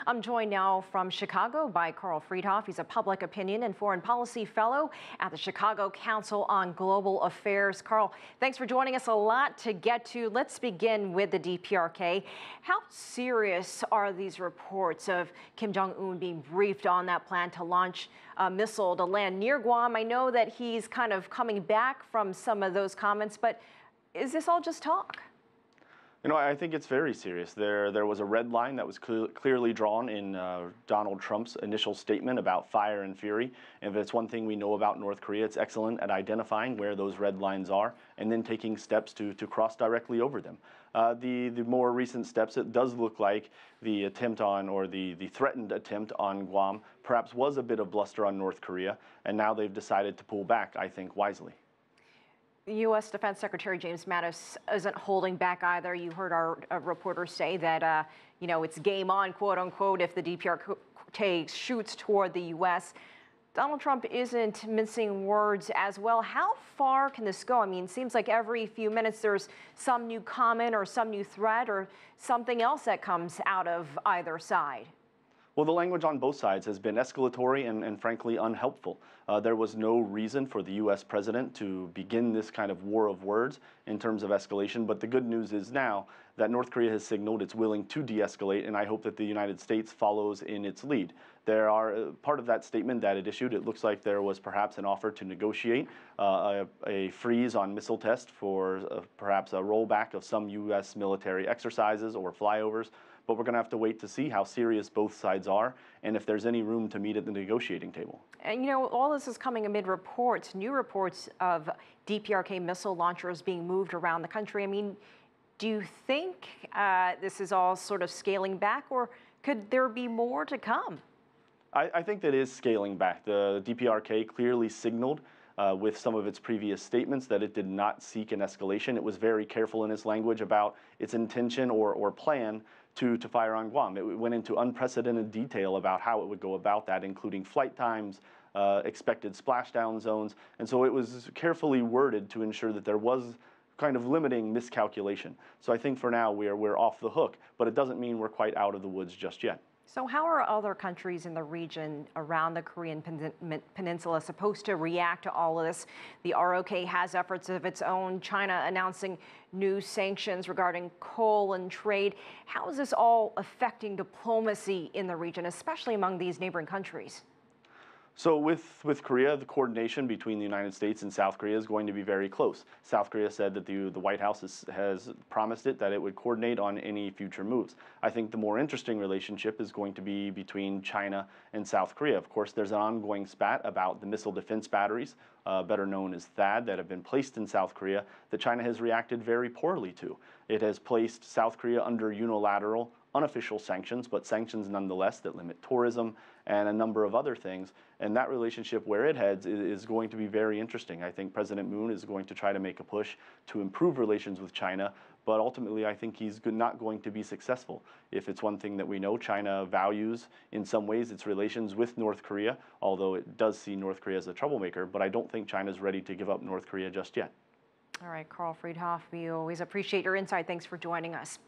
I'm joined now from Chicago by Karl Friedhoff. He's a public opinion and foreign policy fellow at the Chicago Council on Global Affairs. Karl, thanks for joining us. A lot to get to. Let's begin with the DPRK. How serious are these reports of Kim Jong-un being briefed on that plan to launch a missile to land near Guam? I know that he's kind of coming back from some of those comments, but is this all just talk? You know, I think it's very serious. There was a red line that was clearly drawn in Donald Trump's initial statement about fire and fury. And if it's one thing we know about North Korea, it's excellent at identifying where those red lines are and then taking steps to cross directly over them. The more recent steps, it does look like the attempt on, or the threatened attempt on Guam perhaps was a bit of bluster on North Korea, and now they've decided to pull back, I think, wisely. U.S. Defense Secretary James Mattis isn't holding back either. You heard our reporter say that, it's game on, quote unquote, if the DPRK shoots toward the U.S. Donald Trump isn't mincing words as well. How far can this go? I mean, it seems like every few minutes there's some new comment or some new threat or something else that comes out of either side. Well, the language on both sides has been escalatory and frankly unhelpful. There was no reason for the U.S. president to begin this kind of war of words in terms of escalation, but the good news is now that North Korea has signaled it's willing to de-escalate, and I hope that the United States follows in its lead. There are part of that statement that it issued, it looks like there was perhaps an offer to negotiate a freeze on missile tests for perhaps a rollback of some U.S. military exercises or flyovers. But we're going to have to wait to see how serious both sides are and if there's any room to meet at the negotiating table. And all this is coming amid new reports of DPRK missile launchers being moved around the country. I mean, do you think this is all sort of scaling back, or could there be more to come? I think that is scaling back. The DPRK clearly signaled with some of its previous statements that it did not seek an escalation. It was very careful in its language about its intention or plan to fire on Guam. It went into unprecedented detail about how it would go about that, including flight times, expected splashdown zones. And so it was carefully worded to ensure that there was kind of limiting miscalculation. So I think for now we're off the hook, but it doesn't mean we're quite out of the woods just yet. So how are other countries in the region around the Korean Peninsula supposed to react to all of this? The ROK has efforts of its own, China announcing new sanctions regarding coal and trade. How is this all affecting diplomacy in the region, especially among these neighboring countries? So with Korea, the coordination between the United States and South Korea is going to be very close. South Korea said that the White House has promised it that it would coordinate on any future moves. I think the more interesting relationship is going to be between China and South Korea. Of course, there's an ongoing spat about the missile defense batteries, better known as THAAD, that have been placed in South Korea that China has reacted very poorly to. It has placed South Korea under unilateral, unofficial sanctions, but sanctions nonetheless that limit tourism and a number of other things. And that relationship, where it heads, is going to be very interesting. I think President Moon is going to try to make a push to improve relations with China, but ultimately I think he's not going to be successful. If it's one thing that we know, China values in some ways its relations with North Korea, although it does see North Korea as a troublemaker, but I don't think China's ready to give up North Korea just yet. All right, Karl Friedhoff, we always appreciate your insight. Thanks for joining us.